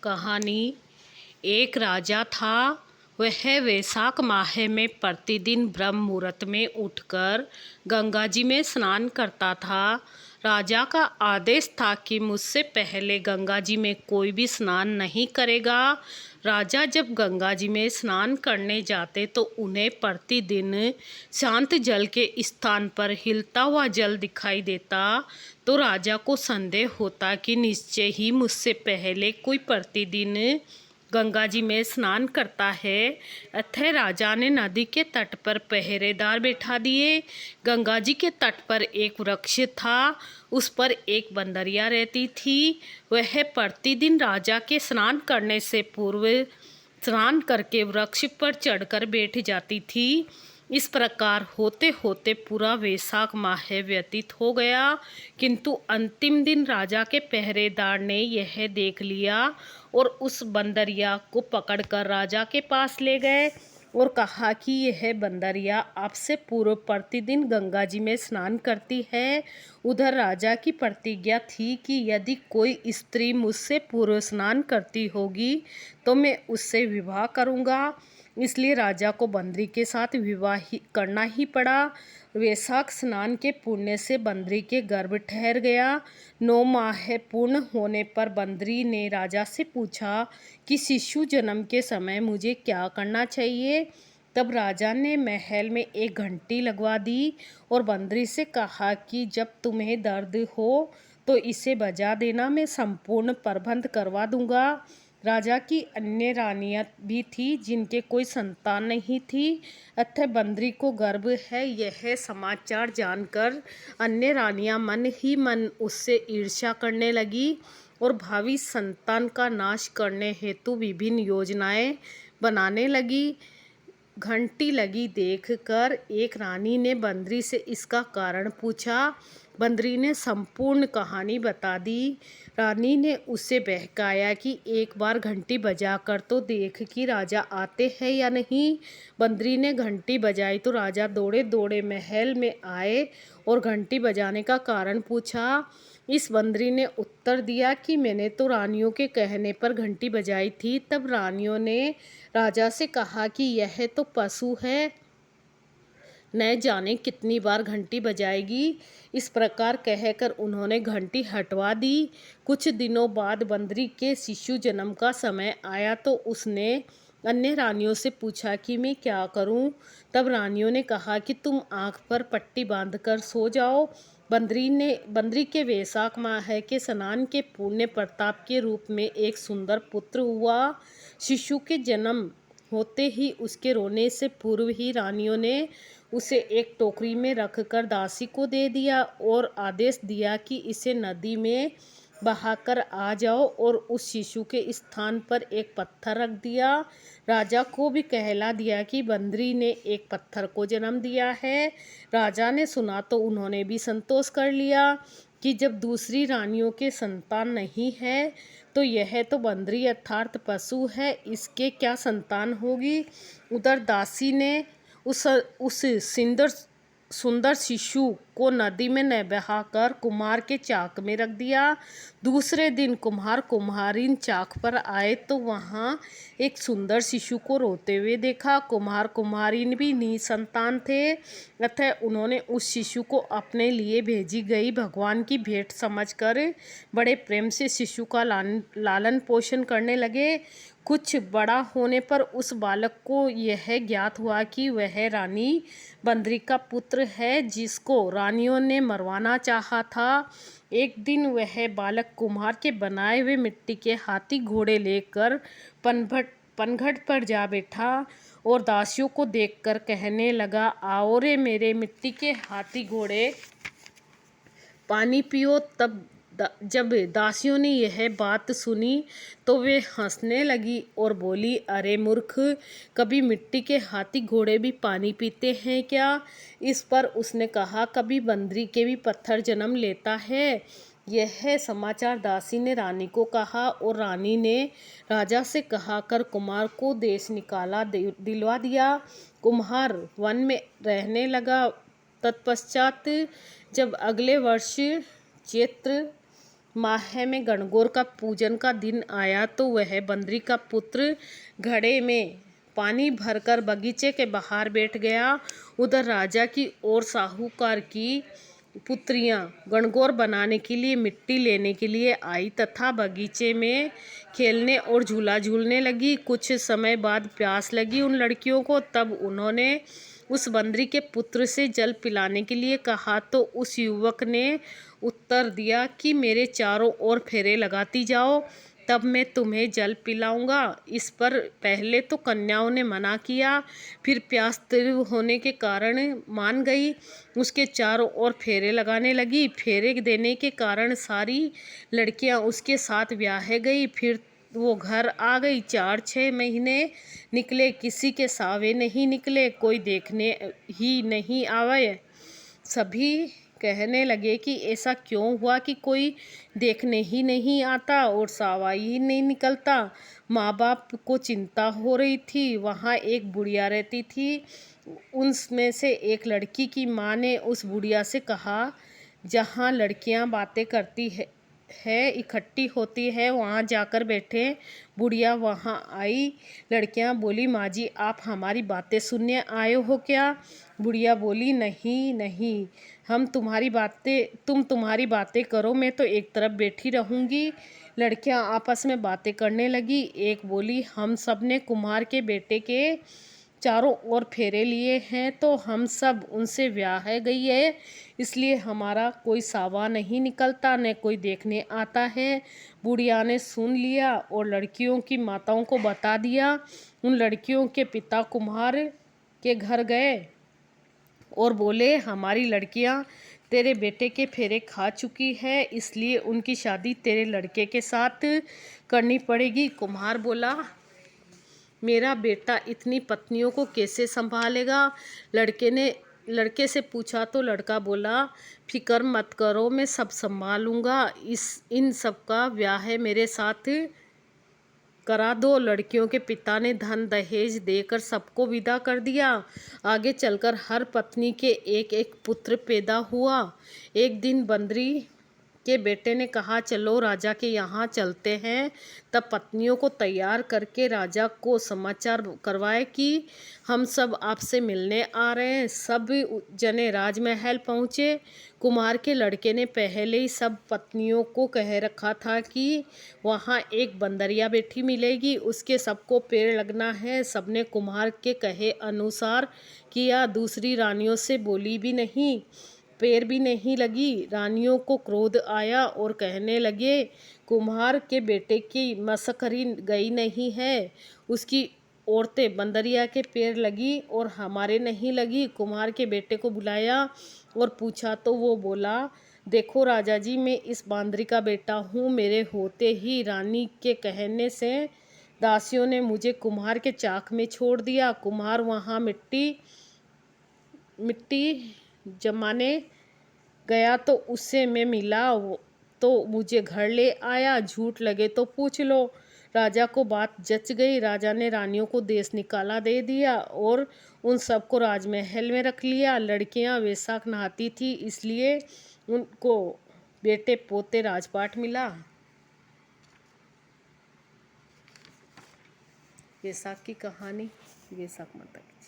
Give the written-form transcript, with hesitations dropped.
कहानी। एक राजा था। वह वैशाख माह में प्रतिदिन ब्रह्म मुहूर्त में उठकर गंगा जी में स्नान करता था। राजा का आदेश था कि मुझसे पहले गंगा जी में कोई भी स्नान नहीं करेगा। राजा जब गंगा जी में स्नान करने जाते तो उन्हें प्रतिदिन शांत जल के स्थान पर हिलता हुआ जल दिखाई देता। तो राजा को संदेह होता कि निश्चय ही मुझसे पहले कोई प्रतिदिन गंगा जी में स्नान करता है। अतः राजा ने नदी के तट पर पहरेदार बैठा दिए। गंगा जी के तट पर एक वृक्ष था, उस पर एक बंदरिया रहती थी। वह प्रतिदिन राजा के स्नान करने से पूर्व स्नान करके वृक्ष पर चढ़कर बैठ जाती थी। इस प्रकार होते होते पूरा वैशाख माह व्यतीत हो गया, किंतु अंतिम दिन राजा के पहरेदार ने यह देख लिया और उस बंदरिया को पकड़कर राजा के पास ले गए और कहा कि यह बंदरिया आपसे पूर्व प्रतिदिन गंगा जी में स्नान करती है। उधर राजा की प्रतिज्ञा थी कि यदि कोई स्त्री मुझसे पूर्व स्नान करती होगी तो मैं उससे विवाह करूंगा। इसलिए राजा को बंदरी के साथ विवाह करना ही पड़ा। वैशाख स्नान के पुण्य से बंदरी के गर्भ ठहर गया। 9 माह पूर्ण होने पर बंदरी ने राजा से पूछा कि शिशु जन्म के समय मुझे क्या करना चाहिए। तब राजा ने महल में एक घंटी लगवा दी और बंदरी से कहा कि जब तुम्हें दर्द हो तो इसे बजा देना, मैं संपूर्ण प्रबंध करवा दूंगा। राजा की अन्य रानियां भी थी जिनके कोई संतान नहीं थी, अतः बंदरी को गर्भ है यह समाचार जानकर अन्य रानियां मन ही मन उससे ईर्ष्या करने लगी और भावी संतान का नाश करने हेतु विभिन्न योजनाएं बनाने लगी। घंटी लगी देखकर एक रानी ने बंदरी से इसका कारण पूछा। बंदरी ने संपूर्ण कहानी बता दी। रानी ने उसे बहकाया कि एक बार घंटी बजाकर तो देख कि राजा आते हैं या नहीं। बंदरी ने घंटी बजाई तो राजा दौड़े दौड़े महल में आए और घंटी बजाने का कारण पूछा। इस बंदरी ने उत्तर दिया कि मैंने तो रानियों के कहने पर घंटी बजाई थी। तब रानियों ने राजा से कहा कि यह तो पशु है, न जाने कितनी बार घंटी बजाएगी। इस प्रकार कहकर उन्होंने घंटी हटवा दी। कुछ दिनों बाद बंदरी के शिशु जन्म का समय आया तो उसने अन्य रानियों से पूछा कि मैं क्या करूं। तब रानियों ने कहा कि तुम आंख पर पट्टी बांधकर सो जाओ। बंदरी के वैशाख माह के स्नान के पुण्य प्रताप के रूप में एक सुंदर पुत्र हुआ। शिशु के जन्म होते ही उसके रोने से पूर्व ही रानियों ने उसे एक टोकरी में रखकर दासी को दे दिया और आदेश दिया कि इसे नदी में बहाकर आ जाओ और उस शिशु के स्थान पर एक पत्थर रख दिया। राजा को भी कहला दिया कि बंदरी ने एक पत्थर को जन्म दिया है। राजा ने सुना तो उन्होंने भी संतोष कर लिया कि जब दूसरी रानियों के संतान नहीं है तो यह तो बंदरी अर्थात पशु है, इसके क्या संतान होगी। उधर दासी ने उस सुंदर शिशु को नदी में न बहाकर कुम्हार के चाक में रख दिया। दूसरे दिन कुम्हार कुम्हारिन चाक पर आए तो वहाँ एक सुंदर शिशु को रोते हुए देखा। कुम्हार कुम्हारिन भी निसंतान थे, अतः उन्होंने उस शिशु को अपने लिए भेजी गई भगवान की भेंट समझकर बड़े प्रेम से शिशु का लालन पोषण करने लगे। कुछ बड़ा होने पर उस बालक को यह ज्ञात हुआ कि वह रानी बंदरी का पुत्र है जिसको रानियों ने मरवाना चाहा था। एक दिन वह बालक कुम्हार के बनाए हुए मिट्टी के हाथी घोड़े लेकर पनघट पर जा बैठा और दासियों को देखकर कहने लगा, आओ रे मेरे मिट्टी के हाथी घोड़े, पानी पियो। जब दासियों ने यह बात सुनी तो वे हंसने लगी और बोली, अरे मूर्ख, कभी मिट्टी के हाथी घोड़े भी पानी पीते हैं क्या। इस पर उसने कहा, कभी बंदरी के भी पत्थर जन्म लेता है। यह समाचार दासी ने रानी को कहा और रानी ने राजा से कहा कर कुम्हार को देश निकाला दिलवा दिया। कुम्हार वन में रहने लगा। तत्पश्चात जब अगले वर्ष चैत्र माह में गणगौर का पूजन का दिन आया तो वह बंदरी का पुत्र घड़े में पानी भरकर बगीचे के बाहर बैठ गया। उधर राजा की और साहूकार की पुत्रियां गणगौर बनाने के लिए मिट्टी लेने के लिए आई तथा बगीचे में खेलने और झूला झूलने लगी। कुछ समय बाद प्यास लगी उन लड़कियों को, तब उन्होंने उस बंदरी के पुत्र से जल पिलाने के लिए कहा तो उस युवक ने उत्तर दिया कि मेरे चारों ओर फेरे लगाती जाओ, तब मैं तुम्हें जल पिलाऊंगा। इस पर पहले तो कन्याओं ने मना किया, फिर प्यास तीव्र होने के कारण मान गई। उसके चारों ओर फेरे लगाने लगी। फेरे देने के कारण सारी लड़कियां उसके साथ ब्याह गई। फिर वो घर आ गई। 4-6 महीने निकले, किसी के सावे नहीं निकले, कोई देखने ही नहीं आवे। सभी कहने लगे कि ऐसा क्यों हुआ कि कोई देखने ही नहीं आता और सावा ही नहीं निकलता। माँ बाप को चिंता हो रही थी। वहाँ एक बुढ़िया रहती थी। उनमें से एक लड़की की माँ ने उस बुढ़िया से कहा, जहाँ लड़कियाँ बातें करती है इकट्ठी होती है वहाँ जाकर बैठे। बुढ़िया वहाँ आई। लड़कियाँ बोली, माँ जी आप हमारी बातें सुनने आए हो क्या? बुढ़िया बोली, नहीं नहीं, तुम तुम्हारी बातें करो, मैं तो एक तरफ बैठी रहूँगी। लड़कियाँ आपस में बातें करने लगी। एक बोली, हम सब ने कुम्हार के बेटे के चारों ओर फेरे लिए हैं तो हम सब उनसे ब्याह गई है, इसलिए हमारा कोई सावा नहीं निकलता, न कोई देखने आता है। बुढ़िया ने सुन लिया और लड़कियों की माताओं को बता दिया। उन लड़कियों के पिता कुम्हार के घर गए और बोले, हमारी लड़कियां तेरे बेटे के फेरे खा चुकी है, इसलिए उनकी शादी तेरे लड़के के साथ करनी पड़ेगी। कुम्हार बोला, मेरा बेटा इतनी पत्नियों को कैसे संभालेगा? लड़के से पूछा तो लड़का बोला, फिक्र मत करो, मैं सब संभालूंगा। इन सब का ब्याह मेरे साथ करा दो। लड़कियों के पिता ने धन दहेज देकर सबको विदा कर दिया। आगे चलकर हर पत्नी के एक एक पुत्र पैदा हुआ। एक दिन बंदरी के बेटे ने कहा, चलो राजा के यहाँ चलते हैं। तब पत्नियों को तैयार करके राजा को समाचार करवाए कि हम सब आपसे मिलने आ रहे हैं। सब जने राजमहल पहुँचे। कुमार के लड़के ने पहले ही सब पत्नियों को कह रखा था कि वहाँ एक बंदरिया बैठी मिलेगी, उसके सबको पेड़ लगना है। सबने कुम्हार के कहे अनुसार किया। दूसरी रानियों से बोली भी नहीं, पैर भी नहीं लगी। रानियों को क्रोध आया और कहने लगे, कुम्हार के बेटे की मसखरी गई नहीं है, उसकी औरतें बंदरिया के पैर लगी और हमारे नहीं लगी। कुम्हार के बेटे को बुलाया और पूछा तो वो बोला, देखो राजा जी, मैं इस बांदरी का बेटा हूँ। मेरे होते ही रानी के कहने से दासियों ने मुझे कुम्हार के चाक में छोड़ दिया। कुम्हार वहाँ मिट्टी जमाने गया तो उससे मैं मिला, तो मुझे घर ले आया। झूठ लगे तो पूछ लो। राजा को बात जच गई। राजा ने रानियों को देश निकाला दे दिया और उन सबको राजमहल में रख लिया। लड़कियां वैशाख नहाती थी, इसलिए उनको बेटे पोते राजपाट मिला। वैशाख की कहानी वैशाख माता की।